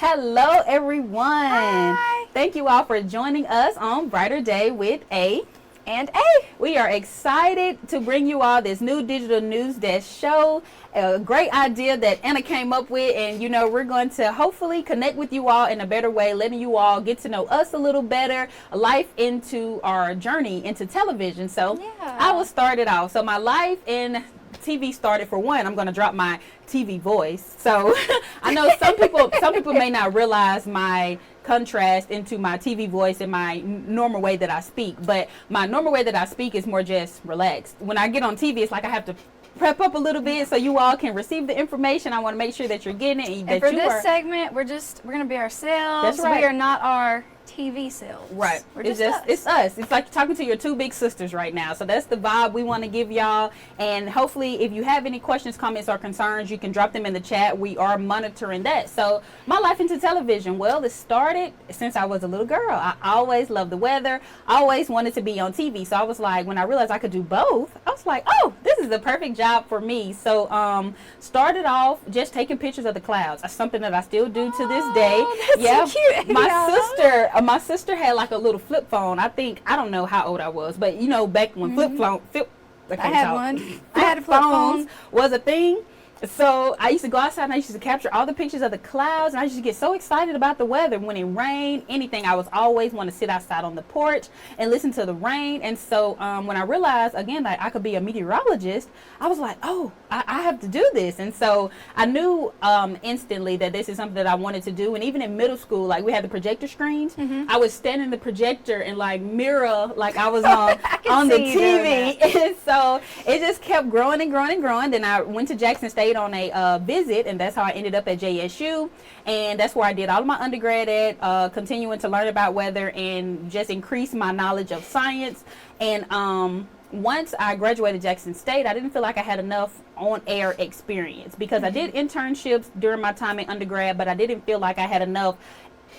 Hello, everyone. Hi. Thank you all for joining us on Brighter Day with A. And A. We are excited to bring you all this new digital news desk show. A great idea that Anna came up with, and we're going to hopefully connect with you all in a better way, letting you all get to know us a little better, life into our journey into television. So I will start it off. So my life in TV started, for one, I'm going to drop my TV voice. So I know some people may not realize my contrast into my TV voice and my normal way that I speak, but my normal way that I speak is more just relaxed. When I get on TV, it's like I have to prep up a little bit so you all can receive the information. I want to make sure that you're getting it. And for this segment, we're going to be ourselves. That's right. We are not our TV selves. Right. We're It's us. It's like talking to your two big sisters right now. So that's the vibe we want to give y'all. And hopefully, if you have any questions, comments, or concerns, you can drop them in the chat. We are monitoring that. So my life into television, well, it started since I was a little girl. I always loved the weather. I always wanted to be on TV. So I was like, when I realized I could do both, I was like, oh, this is the perfect job for me. So started off just taking pictures of the clouds. That's something that I still do to this day. That's so cute. My sister had like a little flip phone. I don't know how old I was, but back when I had one. I had a flip phone. Was a thing. So I used to go outside and I used to capture all the pictures of the clouds, and I used to get so excited about the weather. When it rained, anything, I was always want to sit outside on the porch and listen to the rain. And so when I realized, again, that I could be a meteorologist, I was like, oh, I have to do this. And so I knew instantly that this is something that I wanted to do. And even in middle school, like we had the projector screens, I would stand in the projector and like mirror like I was on the TV. And so it just kept growing and growing and growing. Then I went to Jackson State on a visit, and that's how I ended up at JSU, and that's where I did all of my undergrad at, continuing to learn about weather and just increase my knowledge of science. And once I graduated Jackson State, I didn't feel like I had enough on-air experience because I did internships during my time in undergrad, but I didn't feel like I had enough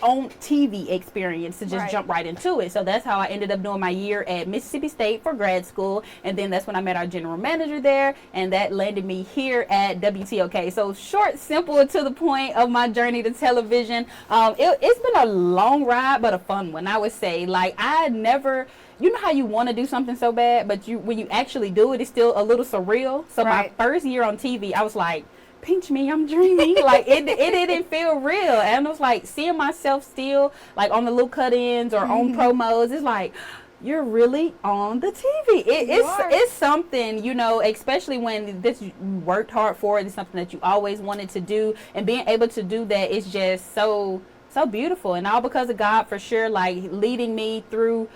on TV experience to just jump right into it. So that's how I ended up doing my year at Mississippi State for grad school, and then that's when I met our general manager there, and that landed me here at WTOK. So short, simple, to the point of my journey to television. It's been a long ride, but a fun one, I would say. Like, I never, you know how you want to do something so bad, but when you actually do it, it's still a little surreal. So my first year on TV, I was like, pinch me, I'm dreaming. Like it didn't feel real. And I was like seeing myself still like on the little cut-ins or on promos. It's like, you're really on the TV. It's something, especially when you worked hard for it. It's something that you always wanted to do, and being able to do that is just so beautiful. And all because of God, for sure, like leading me through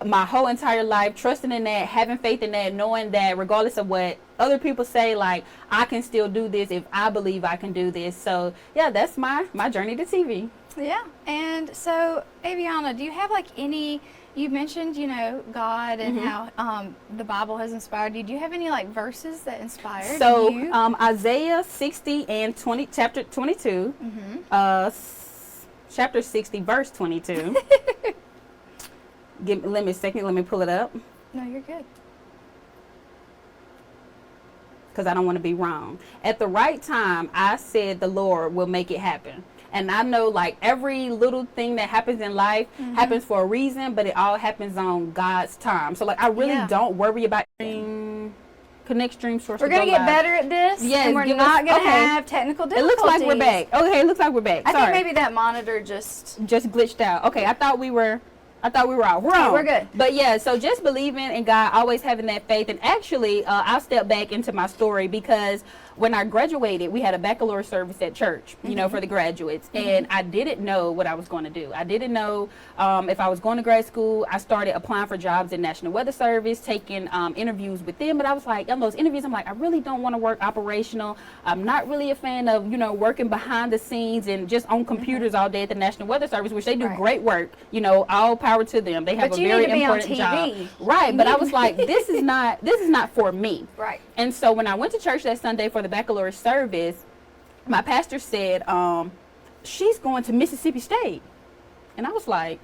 my whole entire life, trusting in that, having faith in that, knowing that regardless of what other people say, like, I can still do this if I believe I can do this. So yeah, that's my journey to TV. Yeah. And so, Avaionia, do you have like any, you mentioned God and how the Bible has inspired you. Do you have any like verses that inspired you? Isaiah 60 and 20, chapter 22, chapter 60 verse 22. Let me a second. Let me pull it up. No, you're good. Because I don't want to be wrong. At the right time, I said the Lord will make it happen. And I know like every little thing that happens in life happens for a reason, but it all happens on God's time. So like I really don't worry about connect stream source. We're going to get better at this. Yes, and we're not going to have technical difficulties. It looks like we're back. Okay, it looks like we're back. I think maybe that monitor just glitched out. Okay, I thought we were out. We're good. But yeah, so just believing in God, always having that faith. And actually, I'll step back into my story because when I graduated, we had a baccalaureate service at church, for the graduates. And I didn't know what I was going to do. I didn't know if I was going to grad school. I started applying for jobs in National Weather Service, taking interviews with them. But I was like, in those interviews, I'm like, I really don't want to work operational. I'm not really a fan of, working behind the scenes and just on computers all day at the National Weather Service, which they do great work. All power to them. They have a very important job. Right. But I was like, this is not for me. Right. And so when I went to church that Sunday for the baccalaureate service, my pastor said, she's going to Mississippi State. And I was like,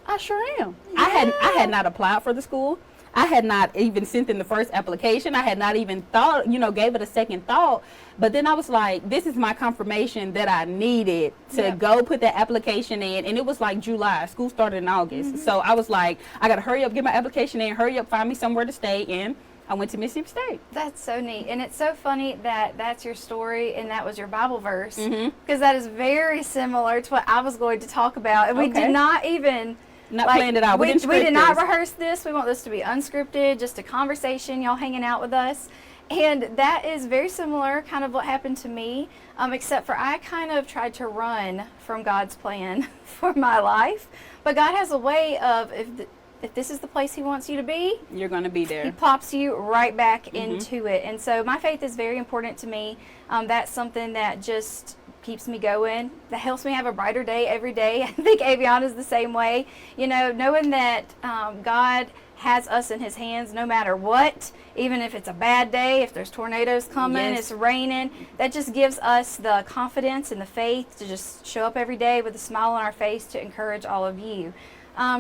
I sure am. Yeah. I had not applied for the school. I had not even sent in the first application. I had not even thought, gave it a second thought. But then I was like, this is my confirmation that I needed to go put that application in. And it was like July. School started in August. So I was like, I got to hurry up, get my application in, hurry up, find me somewhere to stay. And I went to Mississippi State. That's so neat. And it's so funny that that's your story and that was your Bible verse. Because that is very similar to what I was going to talk about. And we did not even... planned it out. We did not rehearse this. We want this to be unscripted, just a conversation, y'all hanging out with us. And that is very similar, kind of what happened to me, except for I kind of tried to run from God's plan for my life. But God has a way of, if this is the place He wants you to be, you're going to be there. He pops you right back into it. And so my faith is very important to me. That's something that just keeps me going, that helps me have a brighter day every day. I think Avaionia is the same way, knowing that God has us in His hands no matter what, even if it's a bad day, if there's tornadoes coming, it's raining, that just gives us the confidence and the faith to just show up every day with a smile on our face to encourage all of you.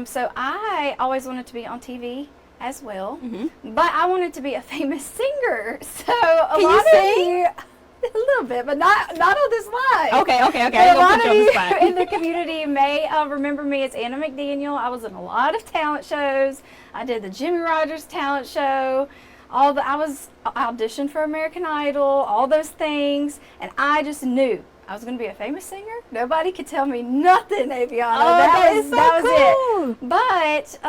So I always wanted to be on TV as well, but I wanted to be a famous singer. So a lot of you, a little bit, but not on this live. Okay. A lot of you in the community may remember me as Anna McDaniel. I was in a lot of talent shows. I did the Jimmy Rogers talent show. I auditioned for American Idol, all those things, and I just knew I was going to be a famous singer. Nobody could tell me nothing, Avaionia. That was it. But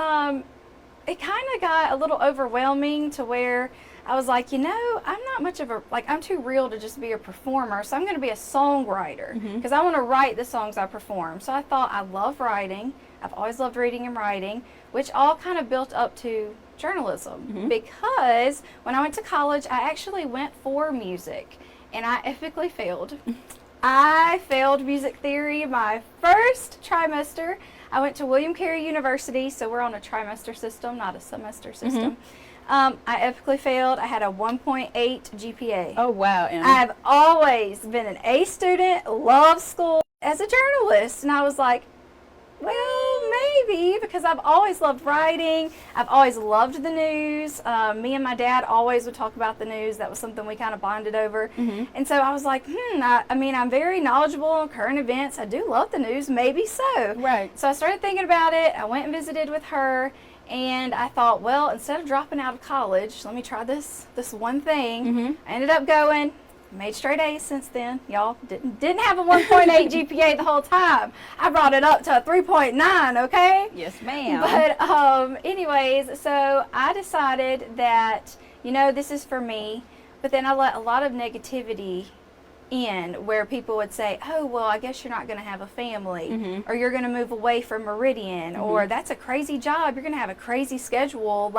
it kind of got a little overwhelming to where I was like, I'm not much of I'm too real to just be a performer, so I'm going to be a songwriter because I want to write the songs I perform. So I thought, I love writing. I've always loved reading and writing, which all kind of built up to journalism because when I went to college, I actually went for music and I epically failed. I failed music theory my first trimester. I went to William Carey University, so we're on a trimester system, not a semester system. I epically failed. I had a 1.8 GPA. Oh, wow. Anna. I've always been an A student, loved school as a journalist. And I was like, well, maybe, because I've always loved writing. I've always loved the news. Me and my dad always would talk about the news. That was something we kind of bonded over. And so I was like, I'm very knowledgeable on current events. I do love the news. Maybe so. Right. So I started thinking about it. I went and visited with her. And I thought, well, instead of dropping out of college, let me try this one thing. I ended up going, made straight A's since then. Y'all didn't have a 1.8 GPA the whole time. I brought it up to a 3.9, okay? Yes, ma'am. But anyways, so I decided that, this is for me. But then I let a lot of negativity in where people would say, oh, well, I guess you're not going to have a family or you're going to move away from Meridian or that's a crazy job. You're going to have a crazy schedule.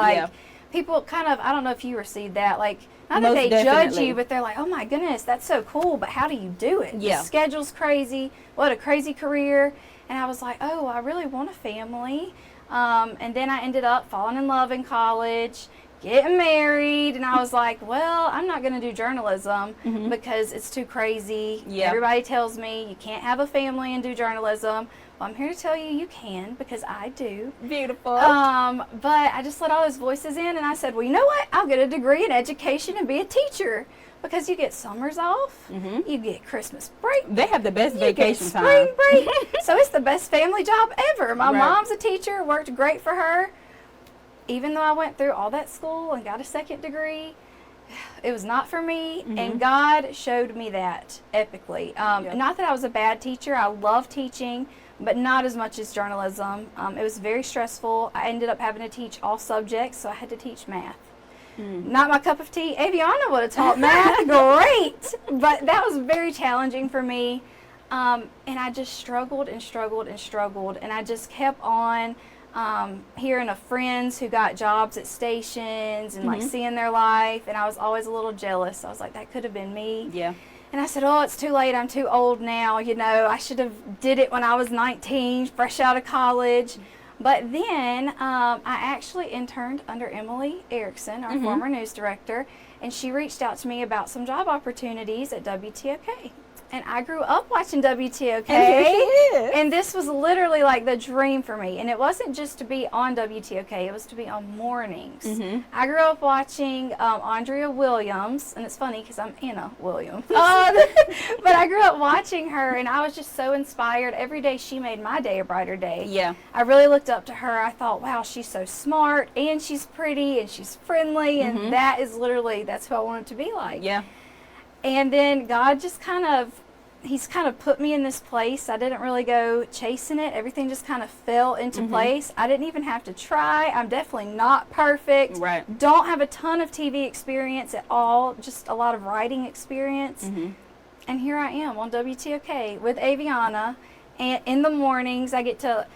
People kind of, I don't know if you received that, not that they judge you, but they're like, oh my goodness, that's so cool, but how do you do it? Yeah. The schedule's crazy. What a crazy career. And I was like, oh, I really want a family. And then I ended up falling in love in college, getting married, and I was like, well, I'm not going to do journalism because it's too crazy. Everybody tells me you can't have a family and do journalism. Well, I'm here to tell you you can, because I do. Beautiful. But I just let all those voices in, and I said, well, you know what? I'll get a degree in education and be a teacher, because you get summers off, you get Christmas break. They have the best vacation time. Spring break. So it's the best family job ever. My mom's a teacher, worked great for her. Even though I went through all that school and got a second degree, it was not for me, and God showed me that epically. Not that I was a bad teacher. I love teaching, but not as much as journalism. It was very stressful. I ended up having to teach all subjects, so I had to teach math. Not my cup of tea. Avaionia would have taught math great, but that was very challenging for me. And I just struggled and struggled and struggled, and I just kept on hearing of friends who got jobs at stations and seeing their life, and I was always a little jealous. I was like, that could have been me. Yeah. And I said, oh, it's too late. I'm too old now. I should have did it when I was 19, fresh out of college. But then I actually interned under Emily Erickson, our former news director, and she reached out to me about some job opportunities at WTOK. And I grew up watching WTOK. And here she is. And this was literally like the dream for me. And it wasn't just to be on WTOK, it was to be on mornings. I grew up watching Andrea Williams, and it's funny because I'm Anna Williams. But I grew up watching her, and I was just so inspired. Every day she made my day a brighter day. Yeah. I really looked up to her. I thought, wow, she's so smart, and she's pretty, and she's friendly, and that is literally, that's who I wanted to be like. Yeah. And then God just He's kind of put me in this place. I didn't really go chasing it. Everything just kind of fell into place. I didn't even have to try. I'm definitely not perfect. Right. Don't have a ton of TV experience at all, just a lot of writing experience. And here I am on WTOK with Avaionia. And in the mornings, I get to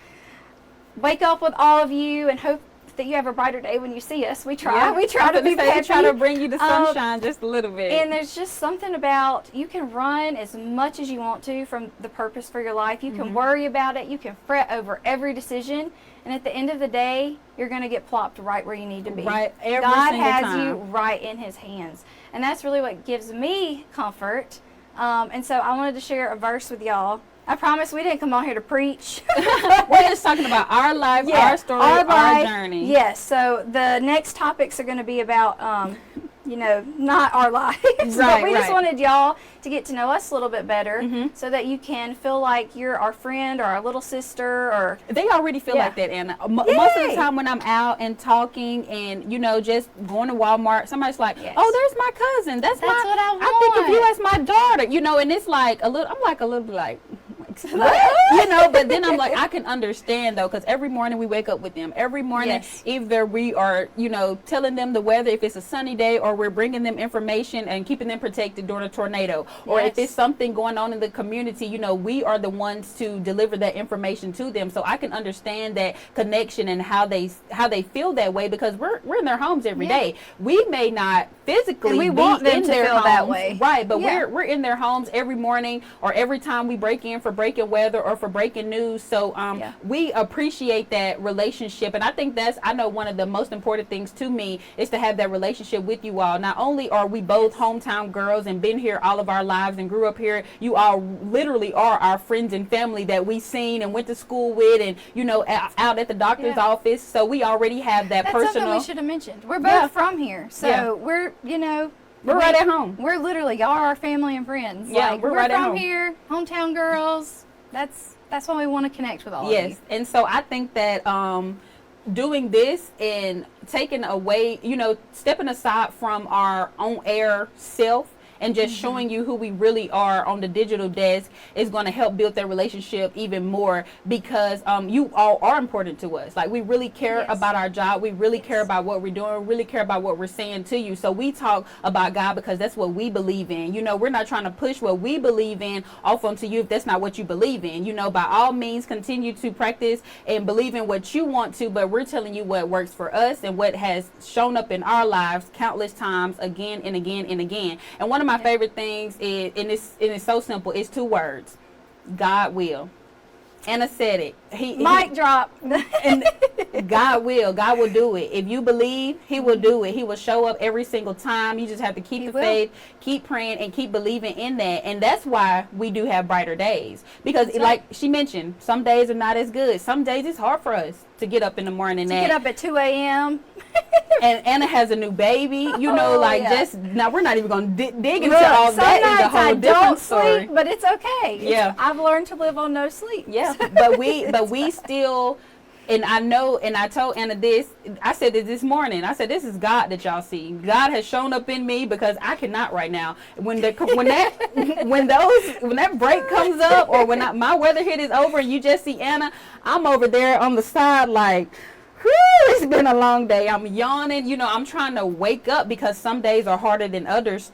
wake up with all of you and hope that you have a brighter day when you see us. We try. Yeah. We try to be happy. We try to bring you the sunshine just a little bit. And there's just something about, you can run as much as you want to from the purpose for your life. You can worry about it. You can fret over every decision. And at the end of the day, you're going to get plopped right where you need to be. Right, every God single has time. you right in His hands. And that's really what gives me comfort. And so I wanted to share a verse with y'all. I promise we didn't come on here to preach. We're just talking about our life, our story, our journey. Yes, so the next topics are going to be about, not our lives. But we just wanted y'all to get to know us a little bit better so that you can feel like you're our friend or our little sister. Or they already feel like that, Anna. Most of the time when I'm out and talking and, just going to Walmart, somebody's like, oh, there's my cousin. That's what I want. I think of you as my daughter, and it's like a little, I'm like a little bit like, but then I'm like, I can understand though, because every morning we wake up with them. Every morning, either we are, telling them the weather, if it's a sunny day, or we're bringing them information and keeping them protected during a tornado, or if it's something going on in the community, we are the ones to deliver that information to them. So I can understand that connection and how they feel that way, because we're in their homes every day. We may not physically we be want them in to their feel homes, that way, right? But we're in their homes every morning, or every time we break in for breaking weather or for breaking news. So we appreciate that relationship, and I think I know one of the most important things to me is to have that relationship with you all. Not only are we both hometown girls and been here all of our lives and grew up here, you all literally are our friends and family that we seen and went to school with, and out at the doctor's office. So we already have that personal. That's something we should have mentioned. We're both from here, so we're we're right at home. We're literally, y'all are our family and friends. Yeah, we're right at home. We're from here, hometown girls. That's why we want to connect with all of you. Yes, and so I think that doing this and taking away, stepping aside from our on air self and just showing you who we really are on the digital desk is going to help build that relationship even more, because you all are important to us. Like, we really care about our job. We really care about what we're doing. We really care about what we're saying to you. So we talk about God because that's what we believe in. We're not trying to push what we believe in off onto you if that's not what you believe in. By all means, continue to practice and believe in what you want to, but we're telling you what works for us and what has shown up in our lives countless times, again and again and again. And one of my favorite things is, and it's so simple, it's 2 words: God will. Anna said it. Mic drop. And God will do it. If you believe, He will do it. He will show up every single time. You just have to keep the faith, keep praying, and keep believing in that. And that's why we do have brighter days, because like she mentioned, some days are not as good. Some days it's hard for us to get up in the morning. Get up at 2 a.m. And Anna has a new baby, just now we're not even going to dig into all that. Is a whole different story. Sleep, but it's okay. I've learned to live on no sleep. Yeah, but we still, and I know, and I told Anna this, I said this morning, I said, this is God that y'all see. God has shown up in me, because I cannot right now. When that break comes up, or when my weather hit is over and you just see Anna, I'm over there on the side like, it's been a long day. I'm yawning. I'm trying to wake up, because some days are harder than others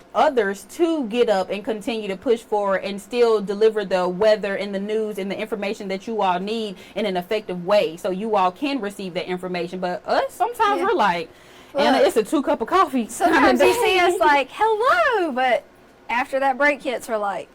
to get up and continue to push forward and still deliver the weather and the news and the information that you all need in an effective way, so you all can receive that information. But us, sometimes we're like, Anna, it's a 2 cup of coffee. Sometimes you see us like, hello, but after that break hits, we're like,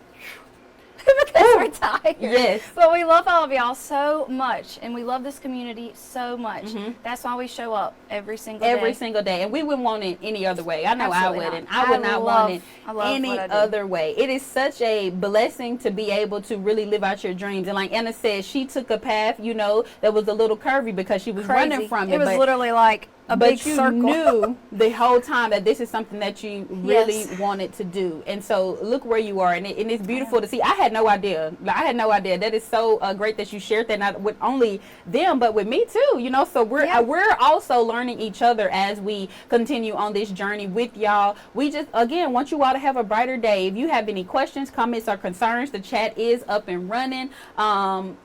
because we're tired. Yes. But we love all of y'all so much, and we love this community so much. That's why we show up every single day. Every single day. And we wouldn't want it any other way. I know Absolutely I wouldn't. not. I would not want it I love any what I do. other way. It is such a blessing to be able to really live out your dreams. And like Anna said, she took a path, you know, that was a little curvy because she was running from it. It was literally like a big but you circle. knew the whole time that this is something that you really wanted to do. And so look where you are. And it's beautiful to see. I had no idea. I had no idea. That is so great that you shared that, not with only them, but with me too. You know, so we're also learning each other as we continue on this journey with y'all. We just, again, want you all to have a brighter day. If you have any questions, comments, or concerns, the chat is up and running.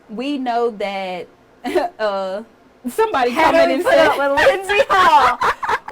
We know that somebody commented and said, with Lindsay Hall.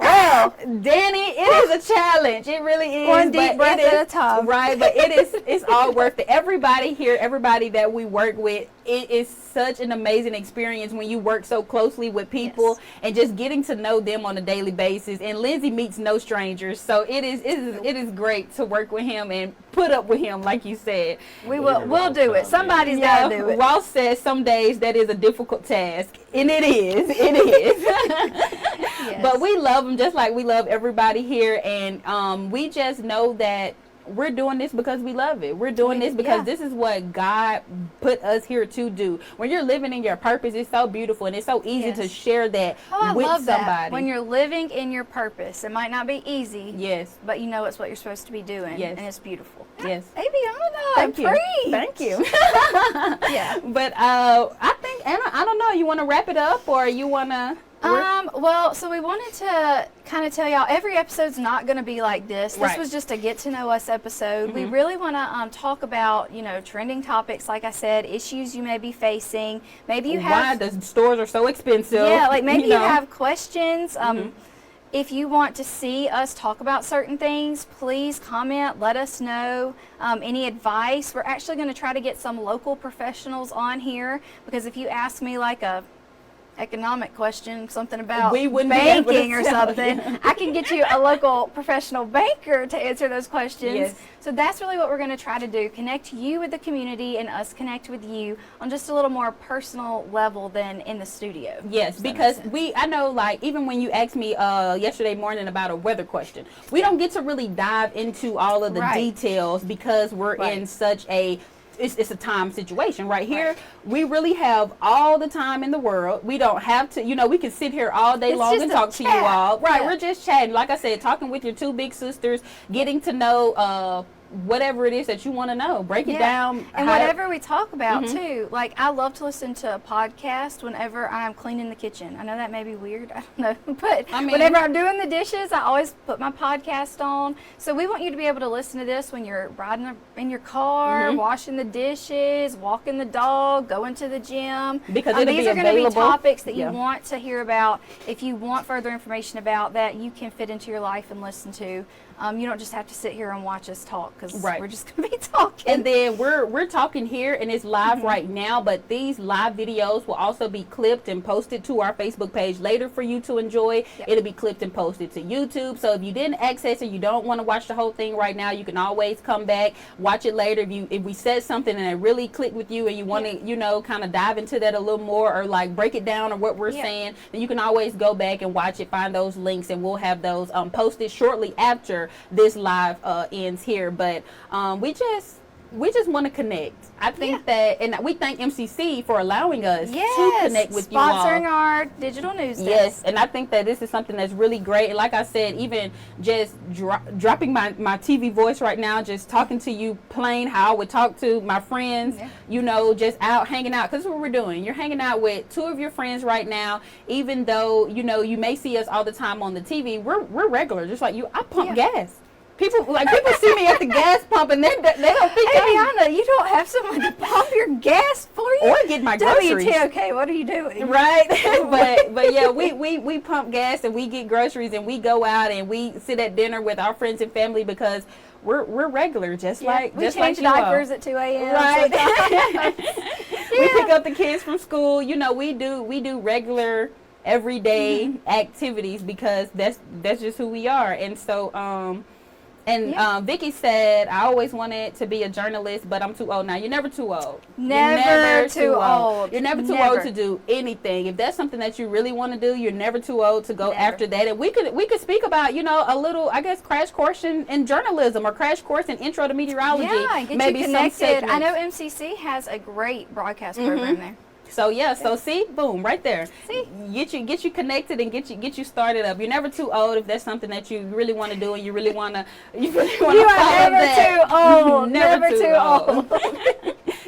Well, Danny, it is a challenge. It really is. One deep breath at a time. Right, but it's all worth it. Everybody here, everybody that we work with, it is such an amazing experience when you work so closely with people and just getting to know them on a daily basis. And Lindsay meets no strangers, so it is great to work with him and put up with him, like you said. We'll do it. Somebody's got to do it. Ross says some days that is a difficult task, and it is. It is. Yes. But we love them just like we love everybody here, and we just know that we're doing this because we love it. We're doing this because this is what God put us here to do. When you're living in your purpose, it's so beautiful, and it's so easy to share that with somebody. That. When you're living in your purpose, it might not be easy. Yes. But you know it's what you're supposed to be doing. Yes. And it's beautiful. Yes. Avaionia. Thank you. Preach. Thank you. Yeah. But I think, Anna, I don't know, you want to wrap it up, or you want to? Well, so we wanted to kind of tell y'all every episode's not going to be like this. This was just a get to know us episode. We really want to talk about, you know, trending topics, like I said, issues you may be facing. Maybe you have why the stores are so expensive. Yeah, like maybe you have questions. If you want to see us talk about certain things, please comment, let us know. Any advice. We're actually going to try to get some local professionals on here, because if you ask me like a economic question, something about banking or something, I can get you a local professional banker to answer those questions. Yes. So that's really what we're going to try to do, connect you with the community and us connect with you on just a little more personal level than in the studio. Yes, because I know, like, even when you asked me yesterday morning about a weather question, we don't get to really dive into all of the details because we're in such a it's a time situation right here. We really have all the time in the world. We don't have to, you know, we can sit here all day long and talk to you all. Right, we're just chatting. Like I said, talking with your two big sisters, getting to know whatever it is that you want to know. Break it down. And whatever we talk about too. Like, I love to listen to a podcast whenever I'm cleaning the kitchen. I know that may be weird, I don't know, but I mean, whenever I'm doing the dishes, I always put my podcast on. So we want you to be able to listen to this when you're riding in your car, washing the dishes, walking the dog, going to the gym. Because these are going to be topics that you want to hear about. If you want further information about that, you can fit into your life and listen to. You don't just have to sit here and watch us talk, because we're just going to be talking. And then we're talking here, and it's live right now, but these live videos will also be clipped and posted to our Facebook page later for you to enjoy. It'll be clipped and posted to YouTube. So if you didn't access it, you don't want to watch the whole thing right now, you can always come back, watch it later. If we said something and it really clicked with you and you want to, you know, kind of dive into that a little more, or like break it down or what we're saying, then you can always go back and watch it, find those links, and we'll have those posted shortly after this live ends here. But we just want to connect. I think that, and we thank MCC for allowing us to connect with you all. Sponsoring our digital news desk. Yes, and I think that this is something that's really great. And like I said, even just dropping my TV voice right now, just talking to you plain how I would talk to my friends, you know, just out hanging out. Because that's what we're doing. You're hanging out with two of your friends right now. Even though, you know, you may see us all the time on the TV, we're regular, just like you. I pump gas. People see me at the gas pump, and they don't think Avaionia, you don't have someone to pump your gas for you? Or get my groceries. WTOK, what are you doing? Right? but yeah, we pump gas, and we get groceries, and we go out, and we sit at dinner with our friends and family, because we're regular, just like we change diapers at 2 a.m. Right. We pick up the kids from school. You know, we do regular everyday activities, because that's just who we are. And so And Vicky said, I always wanted to be a journalist, but I'm too old now. You're never too old. Never too old. You're never too old to do anything. If that's something that you really want to do, you're never too old to go after that. And we could speak about, you know, a little, I guess, crash course in journalism or crash course in intro to meteorology. Yeah, get maybe you connected. I know MCC has a great broadcast program there. So yeah, so see, boom, right there. See, get you connected and get you started up. You're never too old if that's something that you really want to do and you really want to. You are never too old. Never too old.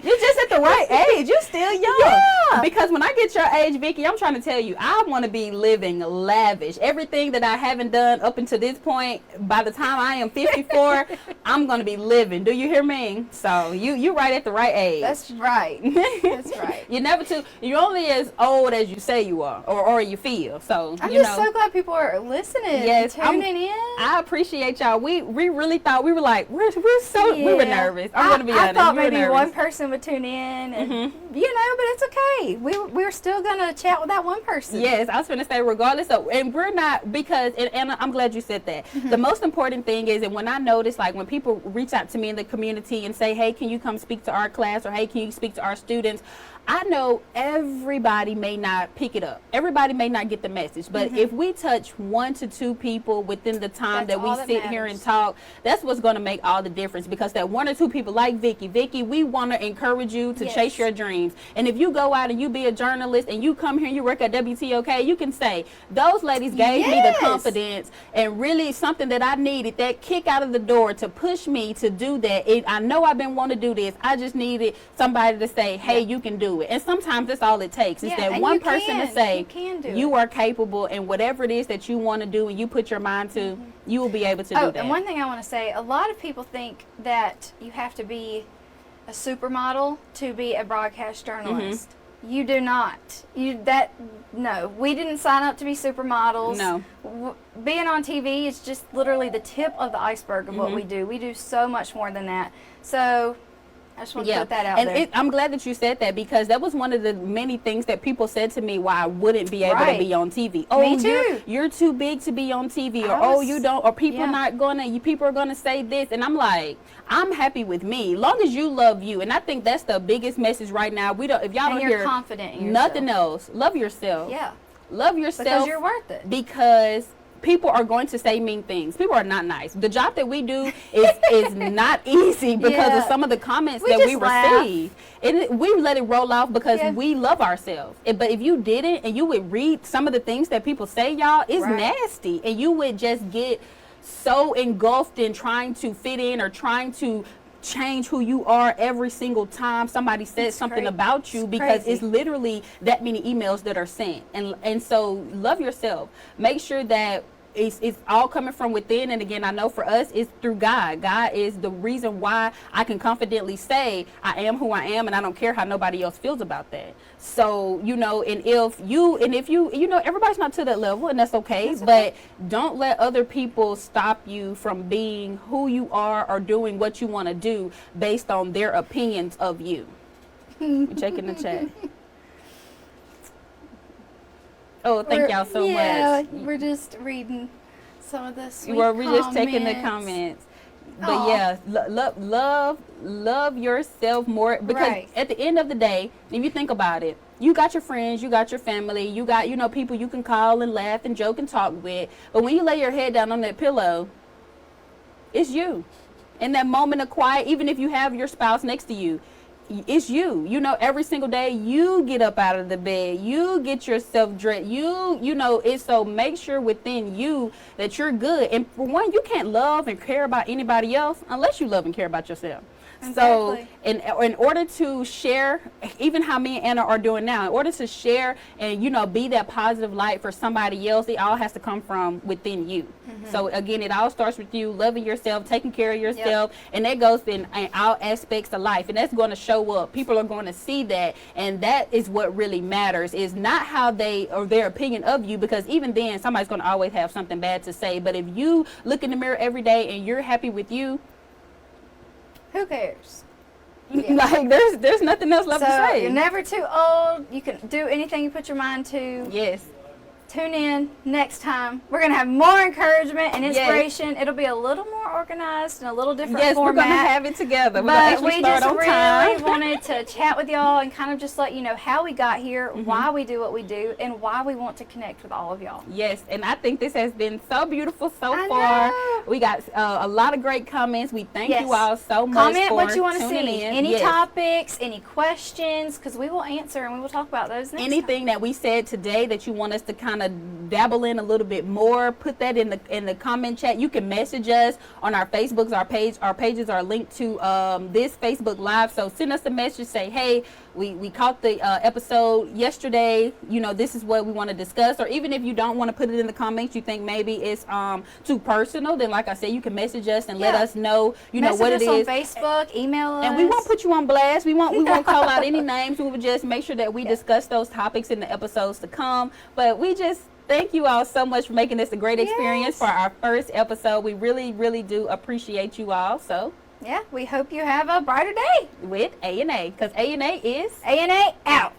You're just at the right age. You're still young. Yeah. Because when I get your age, Vicky, I'm trying to tell you, I want to be living lavish. Everything that I haven't done up until this point, by the time I am 54, I'm going to be living. Do you hear me? So you're right at the right age. That's right. That's right. You're only as old as you say you are or you feel. So I'm just so glad people are listening. Yes, tuning in. I appreciate y'all. We really thought we were like we were nervous. I'm gonna be honest. I thought maybe one person would tune in, and you know, but it's okay. We're still gonna chat with that one person. Yes, I was gonna say regardless of, and we're not because and I'm glad you said that. The most important thing is that when I notice like when people reach out to me in the community and say, hey, can you come speak to our class, or hey, can you speak to our students? I know everybody may not pick it up. Everybody may not get the message. But if we touch 1 to 2 people within the time that we sit here and talk, that's what's going to make all the difference. Because that 1 or 2 people like Vicky, we want to encourage you to chase your dreams. And if you go out and you be a journalist and you come here and you work at WTOK, you can say, those ladies gave me the confidence and really something that I needed, that kick out of the door to push me to do that. I know I've been wanting to do this. I just needed somebody to say, hey, you can do it. And sometimes that's all it takes is that one person to say you are capable, and whatever it is that you want to do and you put your mind to, you will be able to do that. And one thing I want to say, a lot of people think that you have to be a supermodel to be a broadcast journalist. You do not. No, we didn't sign up to be supermodels. No. Being on TV is just literally the tip of the iceberg of what we do. We do so much more than that. So I just want to put that out there. I'm glad that you said that, because that was one of the many things that people said to me why I wouldn't be able to be on TV. Oh, me too. You're too big to be on TV, or you don't, or people people are gonna say this, and I'm like, I'm happy with me, long as you love you, and I think that's the biggest message right now. If y'all don't hear confident in nothing else, love yourself. Yeah, love yourself because you're worth it. Because people are going to say mean things. People are not nice. The job that we do is not easy because of some of the comments that we receive. And we let it roll off because we love ourselves. But if you didn't and you would read some of the things that people say, y'all, it's nasty. And you would just get so engulfed in trying to fit in or trying to change who you are every single time somebody says something about you, because it's literally that many emails that are sent. And so love yourself. Make sure that it's all coming from within. And again, I know for us it's through God. God is the reason why I can confidently say I am who I am, and I don't care how nobody else feels about that. So, you know, and if you know, everybody's not to that level, and that's okay. But don't let other people stop you from being who you are or doing what you want to do based on their opinions of you. We're checking the chat. Oh, thank y'all so much. Yeah, we're just reading some of the sweet we're just taking the comments. But love yourself more, because at the end of the day, if you think about it, you got your friends, you got your family, you got, you know, people you can call and laugh and joke and talk with. But when you lay your head down on that pillow, it's you. In that moment of quiet, even if you have your spouse next to you, it's you. You know, every single day you get up out of the bed, you get yourself dressed, you know, it's so make sure within you that you're good. And for one, you can't love and care about anybody else unless you love and care about yourself. Exactly. So in order to share, even how me and Anna are doing now, in order to share and, you know, be that positive light for somebody else, it all has to come from within you. So again, it all starts with you loving yourself, taking care of yourself, and that goes in all aspects of life, and that's going to show up. People are going to see that, and that is what really matters, is not how they or their opinion of you, because even then somebody's going to always have something bad to say. But if you look in the mirror every day and you're happy with you, who cares? Like there's nothing else left to say. You're never too old. You can do anything you put your mind to. Yes. tune in next time. We're going to have more encouragement and inspiration. It'll be a little more organized and a little different yes, format. We're going to have it together. But we just on really time. wanted to chat with y'all and kind of just let you know how we got here, why we do what we do, and why we want to connect with all of y'all. Yes, and I think this has been so beautiful so far. We got a lot of great comments. We thank you all so much Comment for what you want to tuning see. in. Any topics, any questions, because we will answer and we will talk about those next Anything that we said today that you want us to kind of dabble in a little bit more, put that in the comment chat. You can message us on our Facebooks. Our pages are linked to this Facebook Live. So send us a message. Say, hey, we caught the episode yesterday. You know, this is what we want to discuss. Or even if you don't want to put it in the comments, you think maybe it's too personal, then like I said, you can message us and let us know. You know what it is. Message us on Facebook, email us. And we won't put you on blast. We won't call out any names. We will just make sure that we discuss those topics in the episodes to come. But we just thank you all so much for making this a great experience for our first episode. We really, really do appreciate you all. So yeah, we hope you have a brighter day with A&A, because A&A is A&A out.